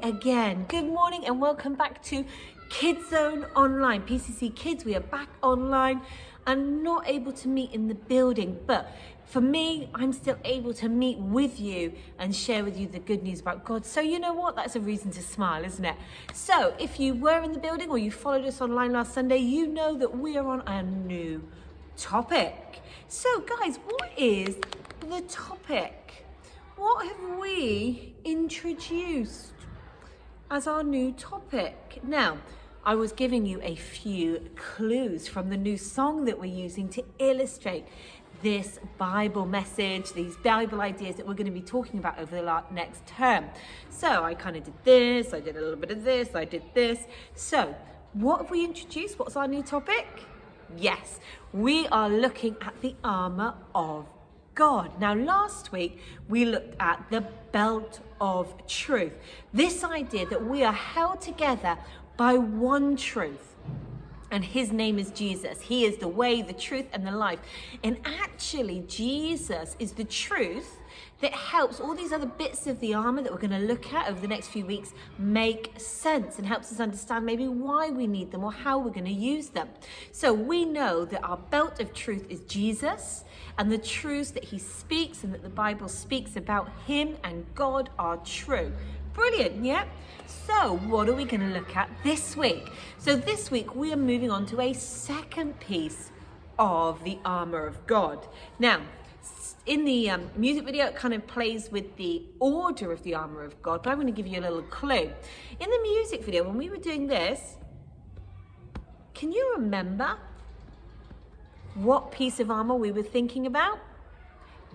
again. Good morning and welcome back to Kidzone Online. PCC Kids, we are back online and not able to meet in the building, but for me, I'm still able to meet with you and share with you the good news about God. So you know what? That's a reason to smile, isn't it? So if you were in the building or you followed us online last Sunday, you know that we are on a new topic. So guys, what is the topic? What have we introduced as our new topic? Now, I was giving you a few clues from the new song that we're using to illustrate this Bible message, these Bible ideas that we're going to be talking about over the next term. So I kind of did this, I did a little bit of this, I did this. So what have we introduced? What's our new topic? Yes, we are looking at the armour of God. Now, last week we looked at the belt of truth. This idea that we are held together by one truth, and his name is Jesus. He is the way, the truth, and the life. And actually, Jesus is the truth that helps all these other bits of the armor that we're going to look at over the next few weeks make sense and helps us understand maybe why we need them or how we're going to use them. So we know that our belt of truth is Jesus, and the truths that he speaks and that the Bible speaks about him and God are true. Brilliant, yeah? So what are we going to look at this week? So this week we are moving on to a second piece of the armor of God. Now, in the music video, it kind of plays with the order of the armor of God, but I'm going to give you a little clue. In the music video, when we were doing this, can you remember what piece of armor we were thinking about?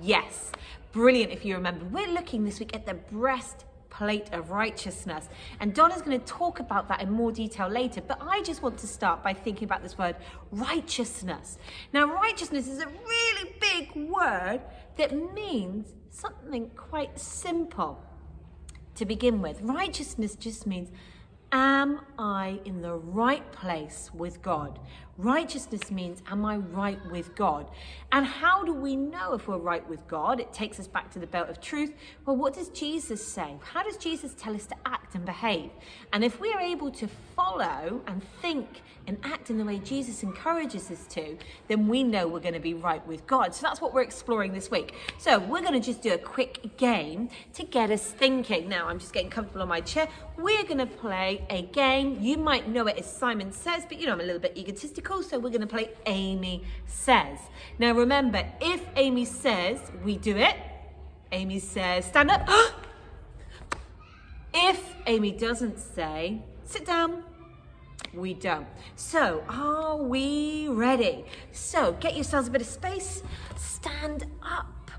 Yes, brilliant if you remember. We're looking this week at the breastplate of righteousness, and Donna's going to talk about that in more detail later, but I just want to start by thinking about this word righteousness. Now, righteousness is a really big word that means something quite simple to begin with. Righteousness just means, am I in the right place with God? Righteousness means, am I right with God? And how do we know if we're right with God? It takes us back to the belt of truth. Well, what does Jesus say? How does Jesus tell us to act and behave? And if we are able to follow and think and act in the way Jesus encourages us to, then we know we're going to be right with God. So that's what we're exploring this week. So we're going to just do a quick game to get us thinking. Now, I'm just getting comfortable on my chair. We're going to play a game. You might know it as Simon Says, but you know I'm a little bit egotistical, so we're going to play Amy Says. Now remember, if Amy says, we do it. Amy says, stand up. If Amy doesn't say, sit down, we don't. So, are we ready? So, get yourselves a bit of space. Stand up.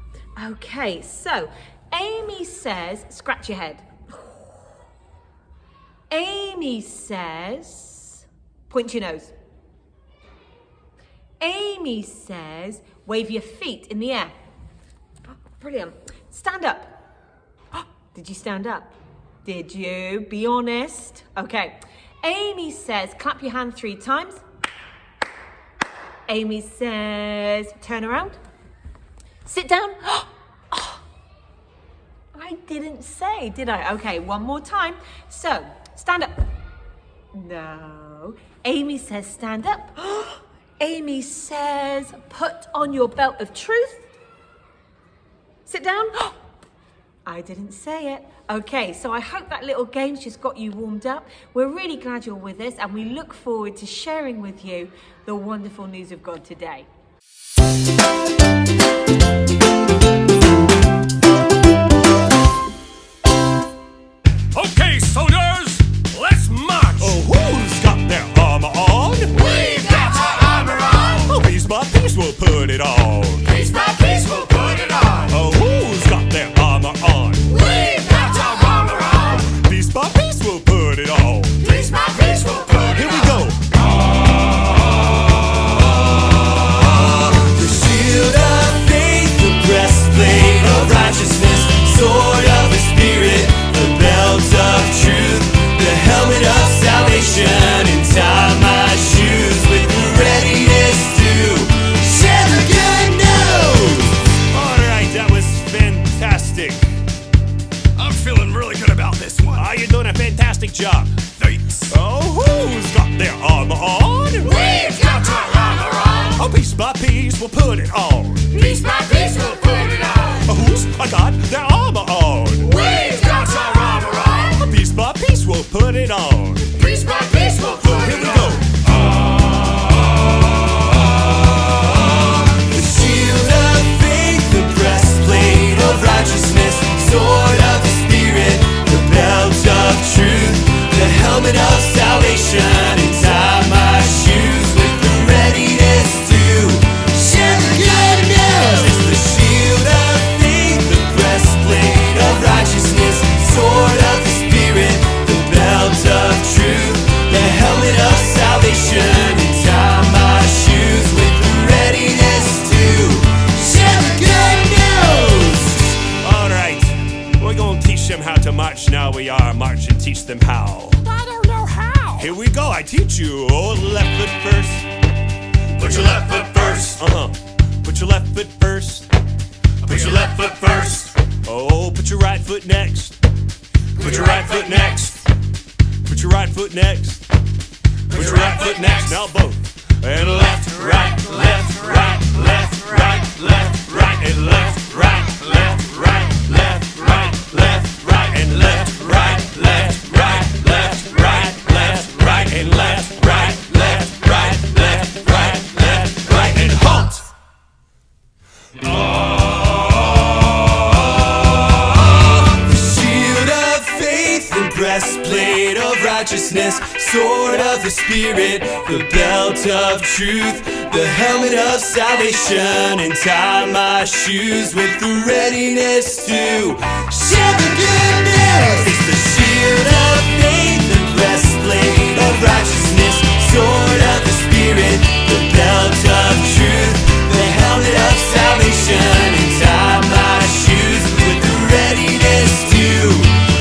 Okay, so Amy says, scratch your head. Amy says, point your nose. Amy says, wave your feet in the air. Oh, brilliant. Stand up. Oh, did you stand up? Did you? Be honest. Okay. Amy says, clap your hand 3 times. Amy says, turn around. Sit down. Oh, I didn't say, did I? Okay, one more time. So, stand up. No. Amy says, stand up. Amy says, put on your belt of truth. Sit down. I didn't say it. Okay, so I hope that little game's just got you warmed up. We're really glad you're with us, and we look forward to sharing with you the wonderful news of God today. Okay, soldiers, let's march! Oh, who's got their armor on? We've got our armor on! Oh, piece by piece we'll put it on. Piece by piece we'll put it on! Oh, who's got their armor on? We've got our armor on! Piece by piece we'll put it on. Piece by piece we'll put it on! Here we go. The shield of faith, the breastplate of righteousness, sword of the spirit, the belt of truth, the helmet of salvation, and tie my shoes with the readiness to share the good news. All right, that was fantastic. I'm feeling really good about this one. Are you doing a fantastic piece, we'll put it on. Piece by piece, we'll put it on. Who's got their armor on? We've got our armor on. Piece by piece, we'll put it on. Piece by piece, we'll put Here it we on. go. The shield of faith, the breastplate of righteousness, sword of the Spirit, the belt of truth, the helmet of salvation, and tie my shoes with the readiness to share the good news. It's the shield of faith, the breastplate of righteousness, sword of the Spirit, the belt of truth, the helmet of salvation, and tie my shoes with the readiness to share the good news. All right, we're gonna teach them how to march now. We are march and teach them how. I don't know how. Here we go, I teach you. Oh, left foot first. Put your left foot first. Put your left foot first. Put your left foot first. Oh, put your right foot next. Put your right foot next. Put your right foot next. Put your right foot next. Now both. And left, right, left, right, left, right, left, right, and left, right, left, right, left, right, left, right, and left, right, left, right, left, right, left, right, and left, right, left, right, left, right, left, right, and halt. The shield of faith, the breastplate of righteousness, sword of the Spirit, the belt of truth, the helmet of salvation, and tie my shoes with the readiness to share the good news. It's the shield of faith, the breastplate of righteousness, sword of the Spirit, the belt of truth, the helmet of salvation, and tie my shoes with the readiness to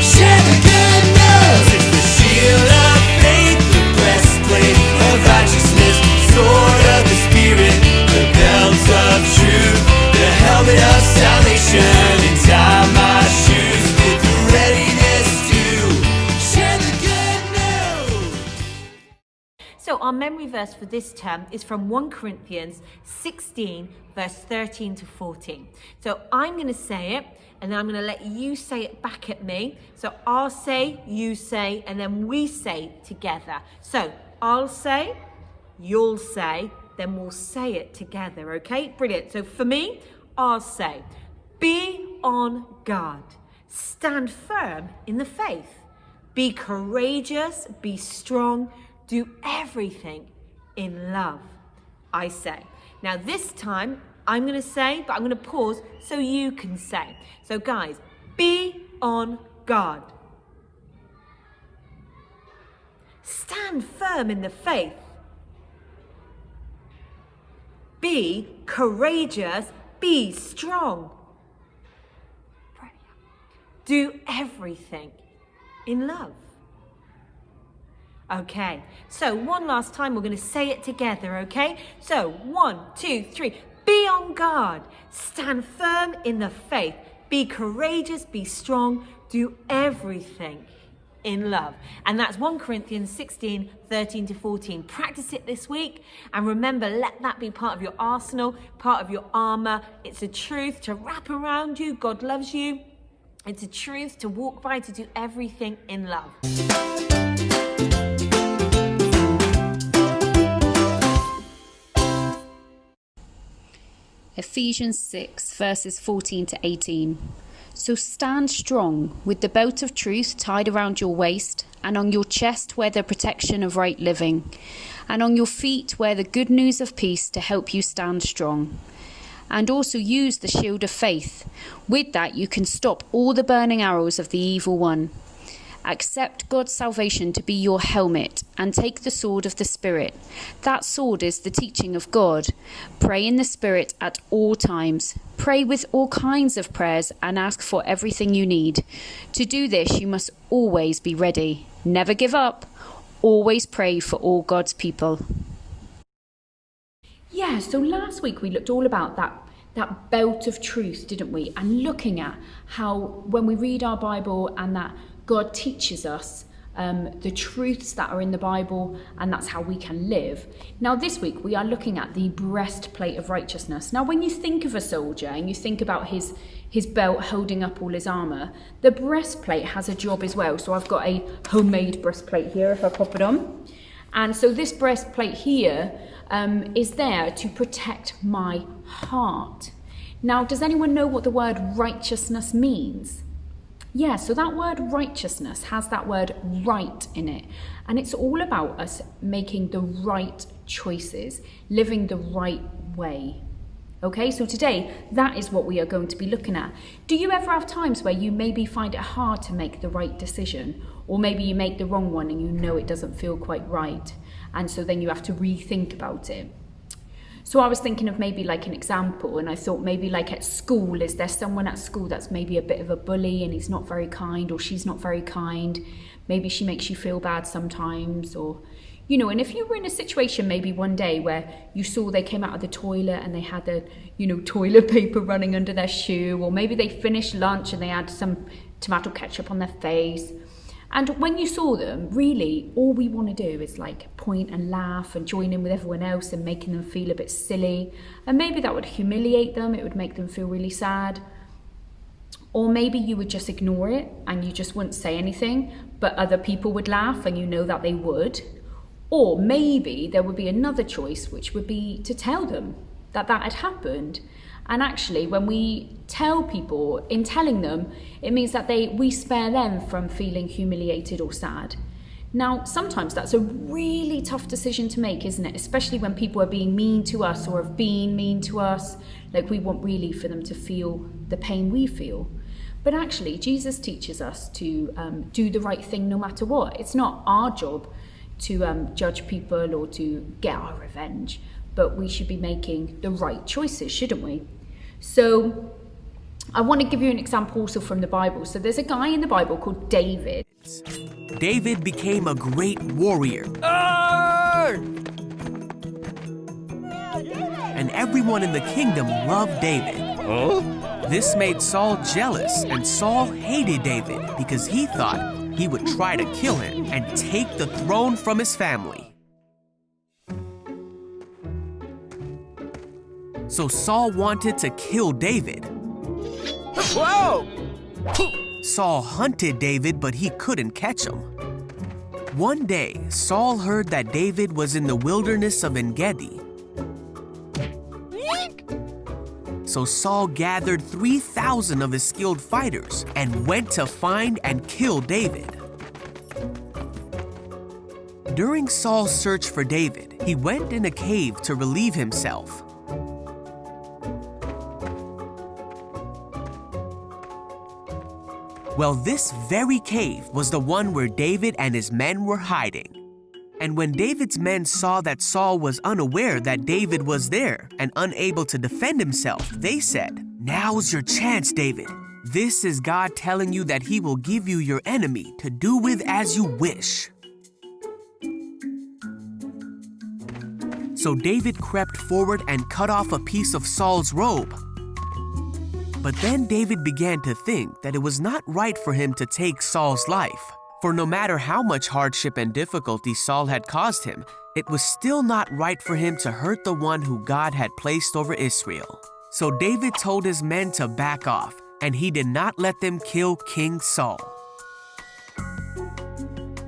share the good news. It's the shield of faith, the breastplate of righteousness, sword of the Spirit, the belt of truth, the helmet of salvation, and tie my shoes with the readiness to share the good news. So our memory verse for this term is from 1 Corinthians 16, verse 13 to 14. So I'm going to say it, and then I'm going to let you say it back at me. So I'll say, you say, and then we say together. So I'll say, you'll say, then we'll say it together, okay? Brilliant. So for me, I'll say, be on guard. Stand firm in the faith. Be courageous, be strong, do everything in love, I say. Now this time, I'm going to say, but I'm going to pause so you can say. So guys, be on guard. Stand firm in the faith. Be courageous, be strong. Do everything in love. Okay, so one last time we're going to say it together, okay? So 1, 2, 3. Be on guard. Stand firm in the faith. Be courageous, be strong. Do everything in love. And that's 1 Corinthians 16, 13 to 14. Practice it this week. And remember, let that be part of your arsenal, part of your armor. It's a truth to wrap around you. God loves you. It's a truth to walk by, to do everything in love. Ephesians 6, verses 14 to 18. So stand strong, with the belt of truth tied around your waist, and on your chest wear the protection of right living, and on your feet wear the good news of peace to help you stand strong. And also use the shield of faith. With that you can stop all the burning arrows of the evil one. Accept God's salvation to be your helmet, and take the sword of the Spirit. That sword is the teaching of God. Pray in the Spirit at all times. Pray with all kinds of prayers and ask for everything you need. To do this, you must always be ready. Never give up. Always pray for all God's people. Yeah, so last week we looked all about that belt of truth, didn't we? And looking at how when we read our Bible and that God teaches us the truths that are in the Bible, and that's how we can live. Now this week we are looking at the breastplate of righteousness. Now when you think of a soldier and you think about his belt holding up all his armour, the breastplate has a job as well. So I've got a homemade breastplate here if I pop it on. And so this breastplate here is there to protect my heart. Now, does anyone know what the word righteousness means? Yeah, so that word righteousness has that word right in it. And it's all about us making the right choices, living the right way. Okay, so today, that is what we are going to be looking at. Do you ever have times where you maybe find it hard to make the right decision? Or maybe you make the wrong one and you know it doesn't feel quite right. And so then you have to rethink about it. So I was thinking of maybe like an example, and I thought maybe like at school, is there someone at school that's maybe a bit of a bully and he's not very kind, or she's not very kind? Maybe she makes you feel bad sometimes, or, you know, and if you were in a situation maybe one day where you saw they came out of the toilet and they had the, you know, toilet paper running under their shoe, or maybe they finished lunch and they had some tomato ketchup on their face. And when you saw them, really, all we want to do is like point and laugh and join in with everyone else and making them feel a bit silly. And maybe that would humiliate them. It would make them feel really sad. Or maybe you would just ignore it and you just wouldn't say anything, but other people would laugh and you know that they would. Or maybe there would be another choice, which would be to tell them that that had happened. And actually, when we tell people, in telling them, it means that we spare them from feeling humiliated or sad. Now, sometimes that's a really tough decision to make, isn't it? Especially when people are being mean to us or have been mean to us. Like, we want really for them to feel the pain we feel. But actually, Jesus teaches us to do the right thing no matter what. It's not our job to judge people or to get our revenge, but we should be making the right choices, shouldn't we? So I want to give you an example also from the Bible. So there's a guy in the Bible called David. David became a great warrior. And everyone in the kingdom loved David. This made Saul jealous, and Saul hated David because he thought he would try to kill him and take the throne from his family. So Saul wanted to kill David. Whoa! Saul hunted David, but he couldn't catch him. One day, Saul heard that David was in the wilderness of En-Gedi. So Saul gathered 3,000 of his skilled fighters and went to find and kill David. During Saul's search for David, he went in a cave to relieve himself. Well, this very cave was the one where David and his men were hiding. And when David's men saw that Saul was unaware that David was there and unable to defend himself, they said, "Now's your chance, David. This is God telling you that he will give you your enemy to do with as you wish." So David crept forward and cut off a piece of Saul's robe. But then David began to think that it was not right for him to take Saul's life. For no matter how much hardship and difficulty Saul had caused him, it was still not right for him to hurt the one who God had placed over Israel. So David told his men to back off, and he did not let them kill King Saul.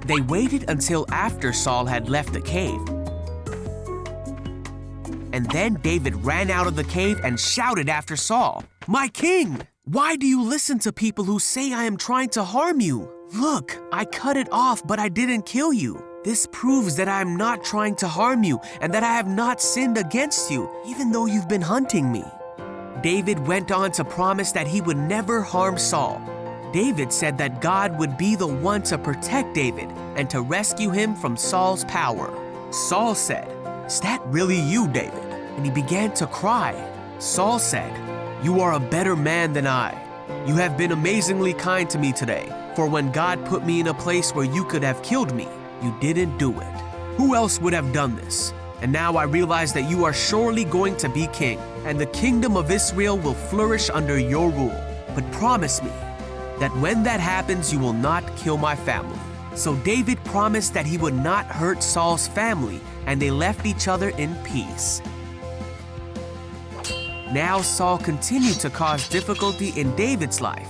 They waited until after Saul had left the cave. And then David ran out of the cave and shouted after Saul, "My king, why do you listen to people who say I am trying to harm you? Look, I cut it off, but I didn't kill you. This proves that I am not trying to harm you and that I have not sinned against you, even though you've been hunting me." David went on to promise that he would never harm Saul. David said that God would be the one to protect David and to rescue him from Saul's power. Saul said, "Is that really you, David?" And he began to cry. Saul said, "You are a better man than I. You have been amazingly kind to me today, for when God put me in a place where you could have killed me, you didn't do it. Who else would have done this? And now I realize that you are surely going to be king, and the kingdom of Israel will flourish under your rule. But promise me that when that happens, you will not kill my family." So David promised that he would not hurt Saul's family, and they left each other in peace. Now Saul continued to cause difficulty in David's life.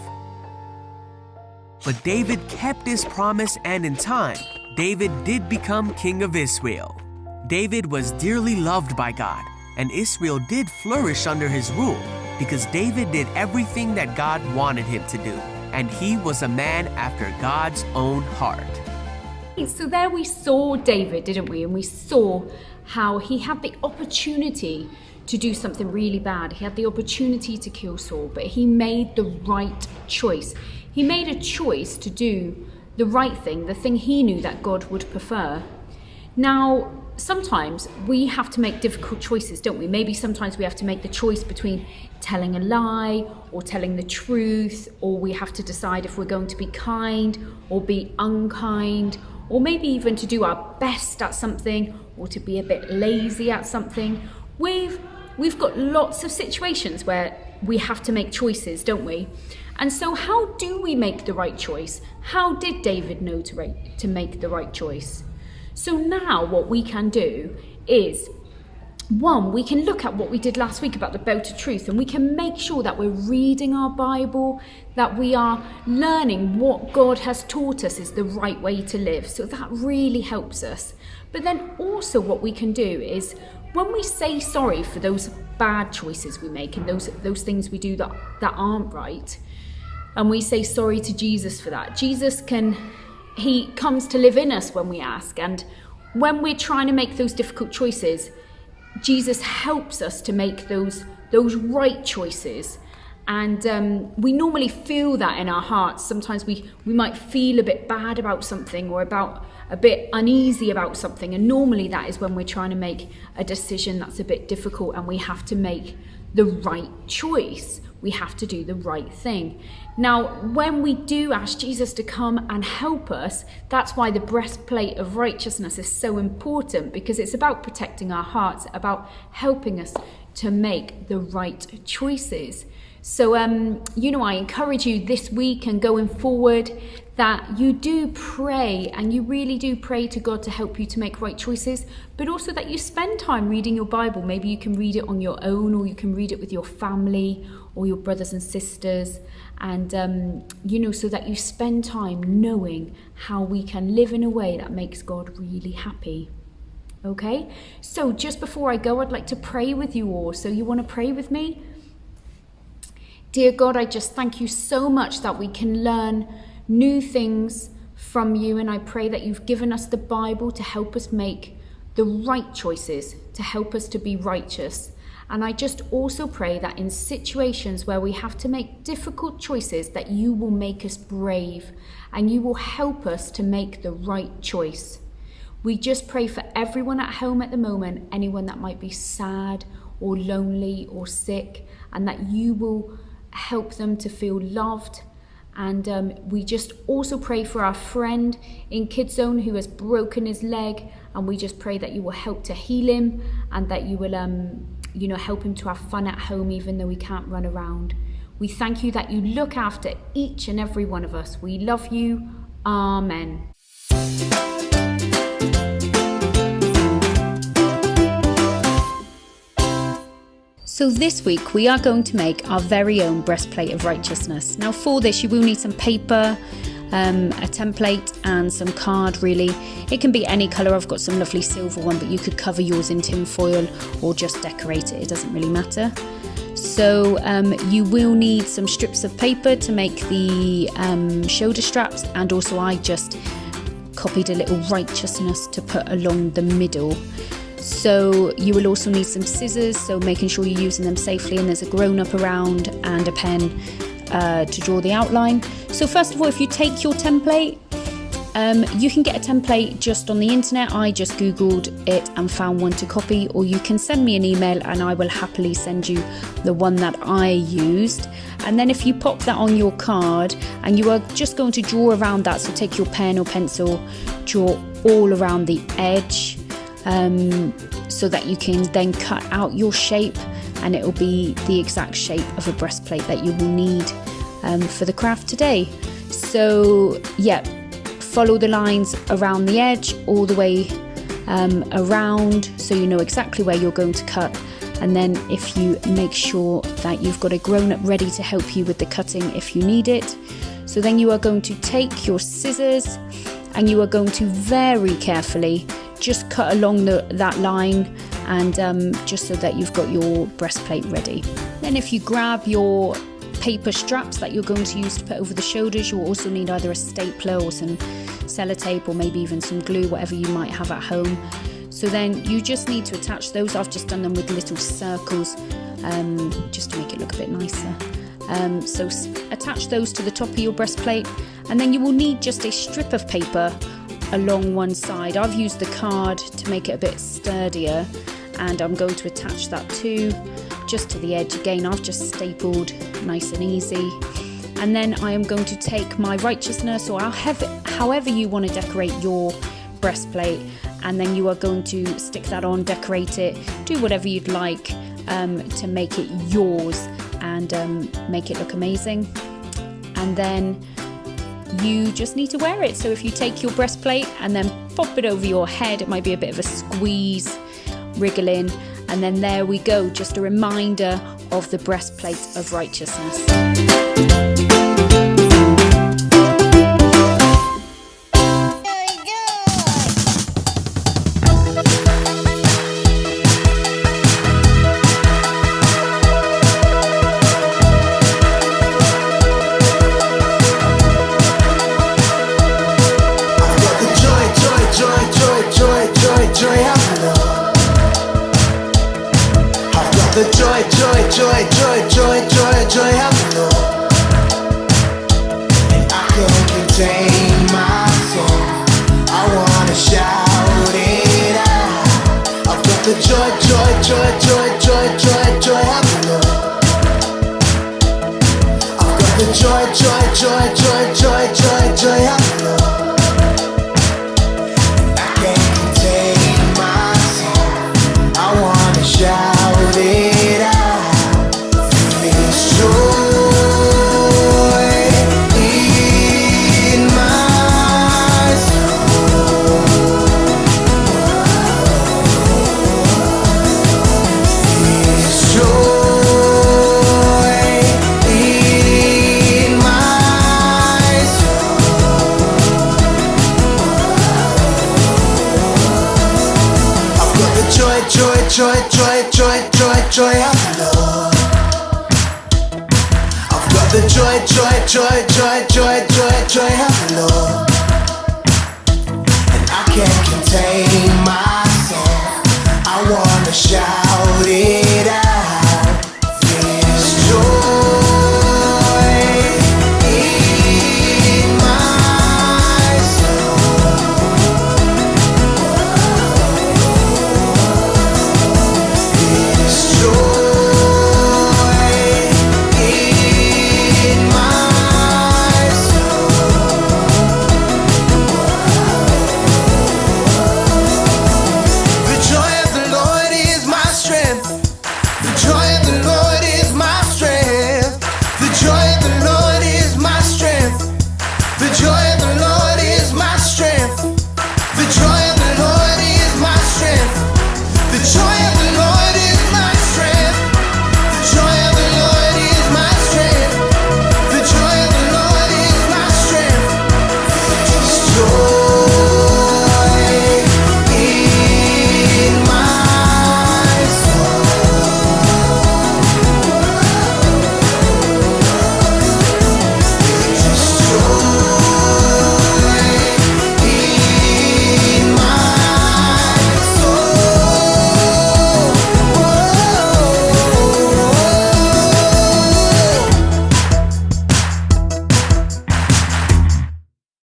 But David kept his promise, and in time, David did become king of Israel. David was dearly loved by God, and Israel did flourish under his rule because David did everything that God wanted him to do, and he was a man after God's own heart. So there we saw David, didn't we? And we saw how he had the opportunity to do something really bad. He had the opportunity to kill Saul, but he made the right choice. He made a choice to do the right thing, the thing he knew that God would prefer. Now, sometimes we have to make difficult choices, don't we? Maybe sometimes we have to make the choice between telling a lie or telling the truth, or we have to decide if we're going to be kind or be unkind, or maybe even to do our best at something or to be a bit lazy at something. We've got lots of situations where we have to make choices, don't we? And so how do we make the right choice? How did David know to make the right choice? So now what we can do is, one, we can look at what we did last week about the belt of truth, and we can make sure that we're reading our Bible, that we are learning what God has taught us is the right way to live. So that really helps us. But then also what we can do is, when we say sorry for those bad choices we make and those things we do that aren't right, and we say sorry to Jesus for that, he comes to live in us when we ask. And when we're trying to make those difficult choices, Jesus helps us to make those right choices. And we normally feel that in our hearts. Sometimes we might feel a bit bad about something or about a bit uneasy about something. And normally that is when we're trying to make a decision that's a bit difficult and we have to make the right choice. We have to do the right thing. Now, when we do ask Jesus to come and help us, that's why the breastplate of righteousness is so important, because it's about protecting our hearts, about helping us to make the right choices. So, I encourage you this week and going forward that you do pray, and you really do pray to God to help you to make right choices, but also that you spend time reading your Bible. Maybe you can read it on your own, or you can read it with your family or your brothers and sisters, and so that you spend time knowing how we can live in a way that makes God really happy. Okay, so just before I go, I'd like to pray with you all. So you want to pray with me? Dear God, I just thank you so much that we can learn new things from you, and I pray that you've given us the Bible to help us make the right choices, to help us to be righteous. And I just also pray that in situations where we have to make difficult choices, that you will make us brave and you will help us to make the right choice. We just pray for everyone at home at the moment, anyone that might be sad or lonely or sick, and that you will help them to feel loved. And we just also pray for our friend in Kidzone who has broken his leg, and we just pray that you will help to heal him, and that you will help him to have fun at home even though he can't run around. We thank you that you look after each and every one of us. We love you. Amen. So this week we are going to make our very own breastplate of righteousness. Now for this you will need some paper, a template and some card really. It can be any colour. I've got some lovely silver one, but you could cover yours in tin foil or just decorate it. It doesn't really matter. So you will need some strips of paper to make the shoulder straps, and also I just copied a little righteousness to put along the middle. So you will also need some scissors, so making sure you're using them safely, and there's a grown-up around, and a pen to draw the outline. So first of all, if you take your template, you can get a template just on the internet. I just googled it and found one to copy, or you can send me an email and I will happily send you the one that I used. And then if you pop that on your card, and you are just going to draw around that, so take your pen or pencil, draw all around the edge, so that you can then cut out your shape, and it will be the exact shape of a breastplate that you will need for the craft today. So yeah, follow the lines around the edge all the way around, so you know exactly where you're going to cut. And then if you make sure that you've got a grown-up ready to help you with the cutting if you need it. So then you are going to take your scissors and you are going to very carefully just cut along that line, and just so that you've got your breastplate ready. Then if you grab your paper straps that you're going to use to put over the shoulders, you'll also need either a stapler or some sellotape, or maybe even some glue, whatever you might have at home. So then you just need to attach those. I've just done them with little circles just to make it look a bit nicer. So attach those to the top of your breastplate, and then you will need just a strip of paper along one side. I've used the card to make it a bit sturdier, and I'm going to attach that too, just to the edge. Again, I've just stapled nice and easy. And then I am going to take my righteousness, or however you want to decorate your breastplate, and then you are going to stick that on, decorate it, do whatever you'd like to make it yours and make it look amazing. And then you just need to wear it. So if you take your breastplate and then pop it over your head, it might be a bit of a squeeze, wriggle in, and then there we go, just a reminder of the breastplate of righteousness. The joy, joy, joy, joy, joy, joy, joy of the Lord. And I can't contain myself, I wanna shout it out. I've got the joy, joy, joy, joy, joy, joy, joy of the Lord. I've got the joy, joy, joy, joy, joy, joy, joy of the Lord. And I can't contain myself, I wanna shout it. Joy, joy, joy, joy, joy of the Lord. I've got the joy, joy, joy, joy, joy, joy, joy of the Lord. And I can't contain my